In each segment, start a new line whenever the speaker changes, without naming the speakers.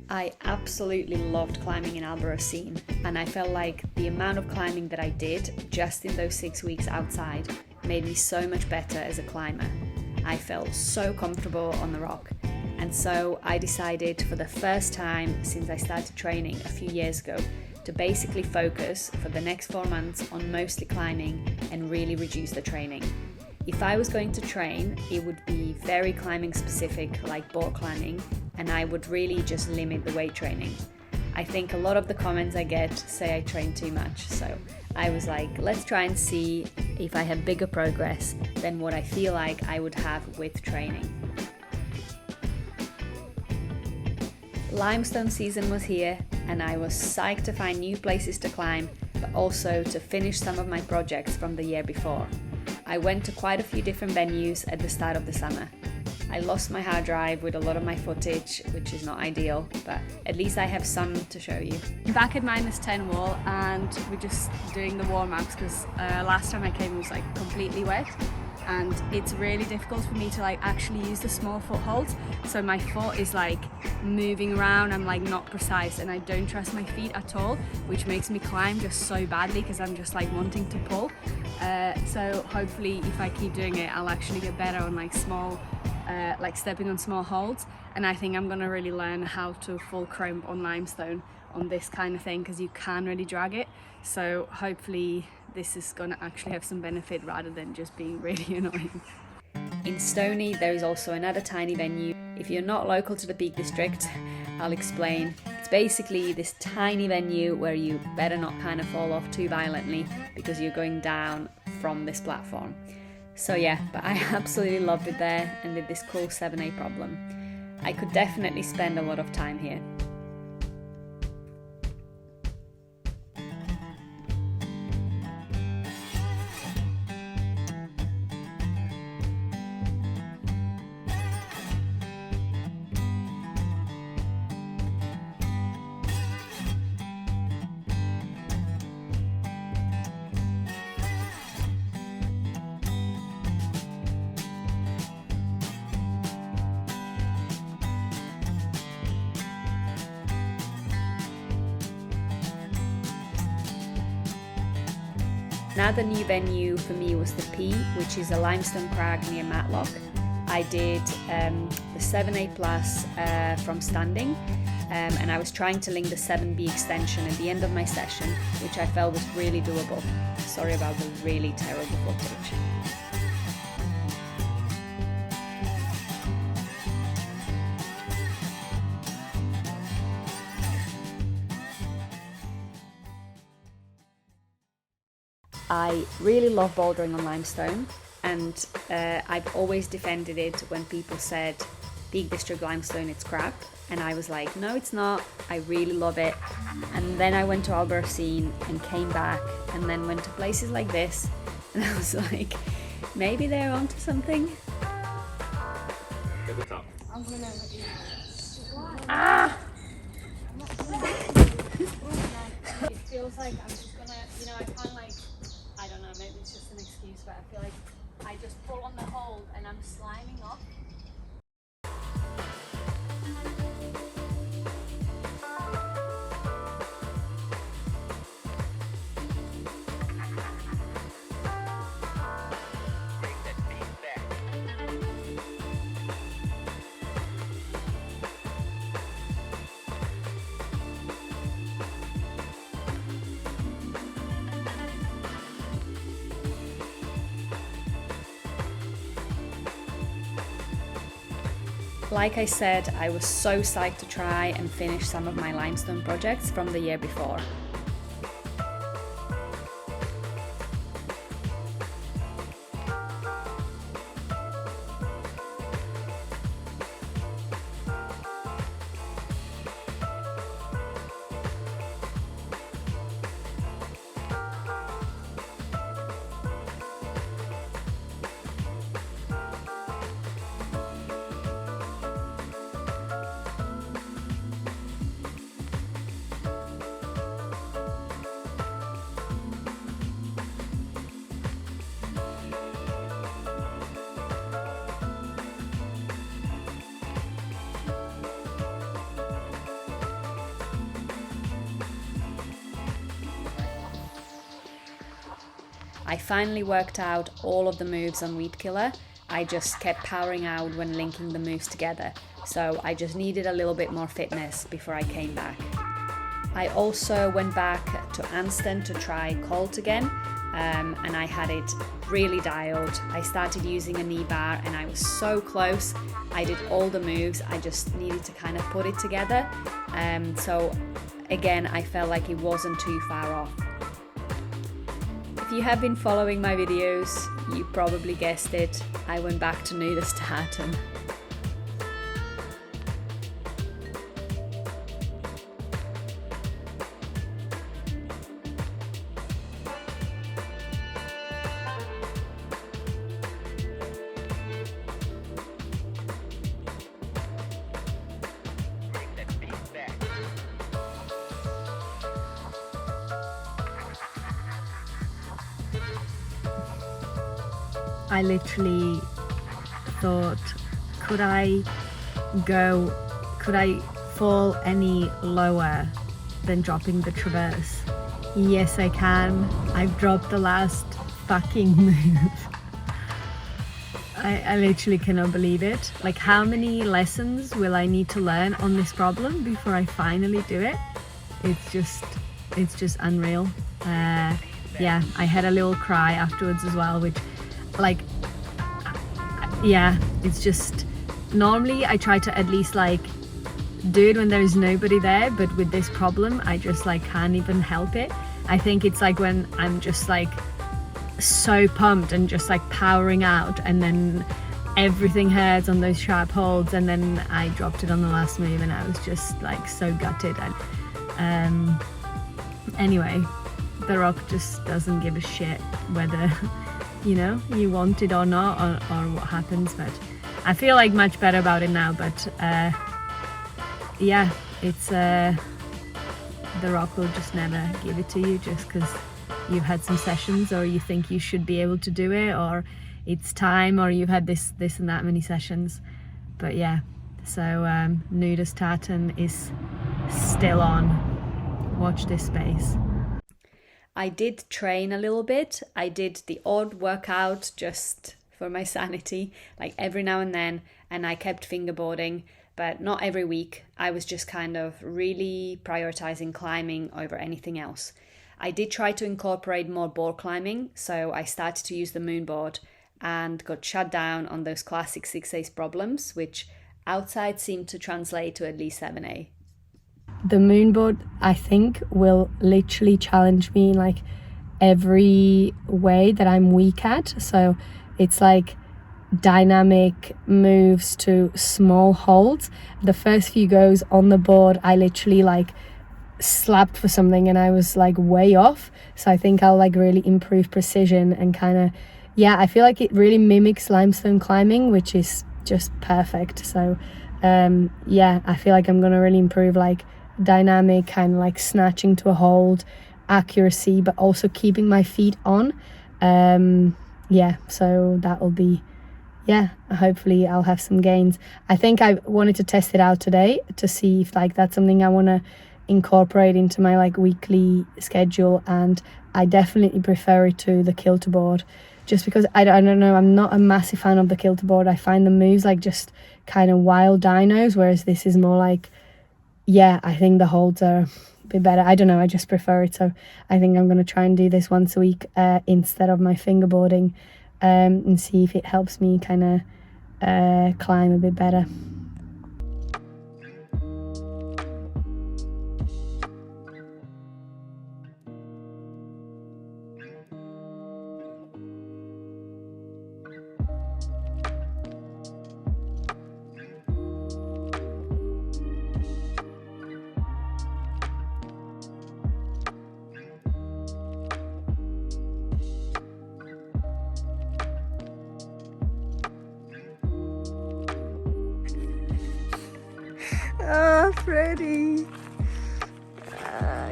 I absolutely loved climbing in Albarracín, and I felt like the amount of climbing that I did just in those 6 weeks outside made me so much better as a climber. I felt so comfortable on the rock, and so I decided for the first time since I started training a few years ago to basically focus for the next 4 months on mostly climbing and really reduce the training. If I was going to train, it would be very climbing specific, like board climbing, and I would really just limit the weight training. I think a lot of the comments I get say I train too much, so I was like, let's try and see if I have bigger progress than what I feel like I would have with training. Limestone season was here, and I was psyched to find new places to climb, but also to finish some of my projects from the year before. I went to quite a few different venues at the start of the summer. I lost my hard drive with a lot of my footage, which is not ideal, but at least I have some to show you.
Back at -10 wall, and we're just doing the warm-ups because last time I came it was like completely wet, and it's really difficult for me to like actually use the small footholds, so my foot is like moving around. I'm like not precise, and I don't trust my feet at all, which makes me climb just so badly because I'm just like wanting to pull. So hopefully if I keep doing it, I'll actually get better on like small like stepping on small holds, and I think I'm gonna really learn how to full crimp on limestone on this kind of thing because you can really drag it. So hopefully this is gonna actually have some benefit rather than just being really annoying.
In Stony there is also another tiny venue. If you're not local to the Peak District, I'll explain. It's basically this tiny venue where you better not kind of fall off too violently because you're going down from this platform. So yeah, but I absolutely loved it there and did this cool 7A problem. I could definitely spend a lot of time here. Another new venue for me was the P, which is a limestone crag near Matlock. I did the 7A plus from standing, and I was trying to link the 7B extension at the end of my session, which I felt was really doable. Sorry about the really terrible footage. I really love bouldering on limestone, and I've always defended it when people said Peak District limestone, it's crap, and I was like, no it's not, I really love it. And then I went to Albarracín and came back and then went to places like this, and I was like, maybe they're onto something.
At the top.
I'm gonna
Ah!
it feels like I'm just gonna, I can't like, I don't know, maybe it's just an excuse, but I feel like I just pull on the hold and I'm sliming off.
Like I said, I was so psyched to try and finish some of my limestone projects from the year before. I finally worked out all of the moves on Weed Killer. I just kept powering out when linking the moves together, so I just needed a little bit more fitness before I came back. I also went back to Anston to try Colt again, and I had it really dialed. I started using a knee bar and I was so close. I did all the moves, I just needed to kind of put it together. So again, I felt like it wasn't too far off. If you have been following my videos, you probably guessed it, I went back to nudistatin. I literally thought, could I fall any lower than dropping the traverse? Yes, I can. I've dropped the last fucking move. I literally cannot believe it. Like, how many lessons will I need to learn on this problem before I finally do it? It's just unreal. Yeah, I had a little cry afterwards as well, which, like, yeah, it's just, normally I try to at least like do it when there is nobody there, but with this problem I just like can't even help it. I think it's like when I'm just like so pumped and just like powering out, and then everything hurts on those sharp holds, and then I dropped it on the last move and I was just like so gutted. And anyway, The Rock just doesn't give a shit whether you know, you want it or not, or what happens. But I feel like much better about it now. But yeah, it's The Rock will just never give it to you just because you've had some sessions, or you think you should be able to do it, or it's time, or you've had this and that many sessions. But yeah, so nudistatin is still on. Watch this space. I did train a little bit. I did the odd workout just for my sanity, like every now and then, and I kept fingerboarding, but not every week. I was just kind of really prioritizing climbing over anything else. I did try to incorporate more board climbing, so I started to use the moonboard and got shut down on those classic 6A problems, which outside seemed to translate to at least 7A. The moonboard, I think, will literally challenge me in like every way that I'm weak at. So it's like dynamic moves to small holds. The first few goes on the board, I literally like slapped for something and I was like way off. So I think I'll like really improve precision and kind of, yeah, I feel like it really mimics limestone climbing, which is just perfect. So yeah, I feel like I'm gonna really improve like dynamic, kind of like snatching to a hold, accuracy, but also keeping my feet on. Yeah, so that will be, yeah, hopefully I'll have some gains. I think I wanted to test it out today to see if like that's something I want to incorporate into my like weekly schedule, and I definitely prefer it to the kilter board, just because I don't know, I'm not a massive fan of the kilter board. I find the moves like just kind of wild dynos, whereas this is more like, yeah, I think the holds are a bit better. I don't know, I just prefer it. So I think I'm going to try and do this once a week instead of my fingerboarding, and see if it helps me kind of climb a bit better. Oh, Freddie.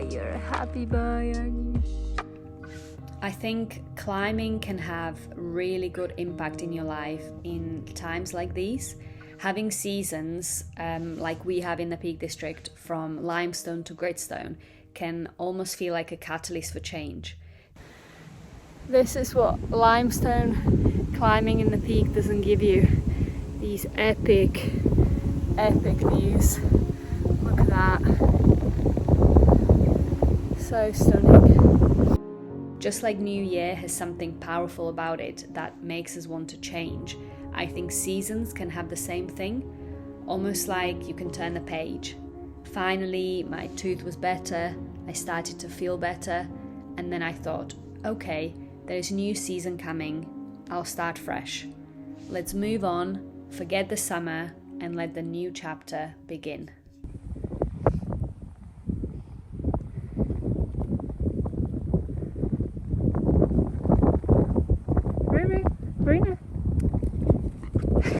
You're a happy boy, aren't you? I think climbing can have really good impact in your life in times like these. Having seasons like we have in the Peak District, from limestone to gritstone, can almost feel like a catalyst for change.
This is what limestone climbing in the peak doesn't give you. These epic views. Look at that. So stunning.
Just like New Year has something powerful about it that makes us want to change, I think seasons can have the same thing. Almost like you can turn the page. Finally, my tooth was better, I started to feel better, and then I thought, okay, there's a new season coming, I'll start fresh. Let's move on, forget the summer, and let the new chapter begin.